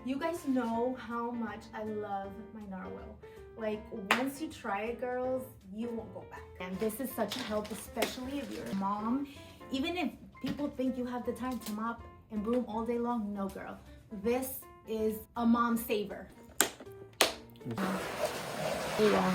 You guys know how much I love my Narwal. Like, once you try it, girls, you won't go back. And this is such a help, especially if you're a mom. Even if people think you have the time to mop and broom all day long, no, girl. This is a mom saver. There you go.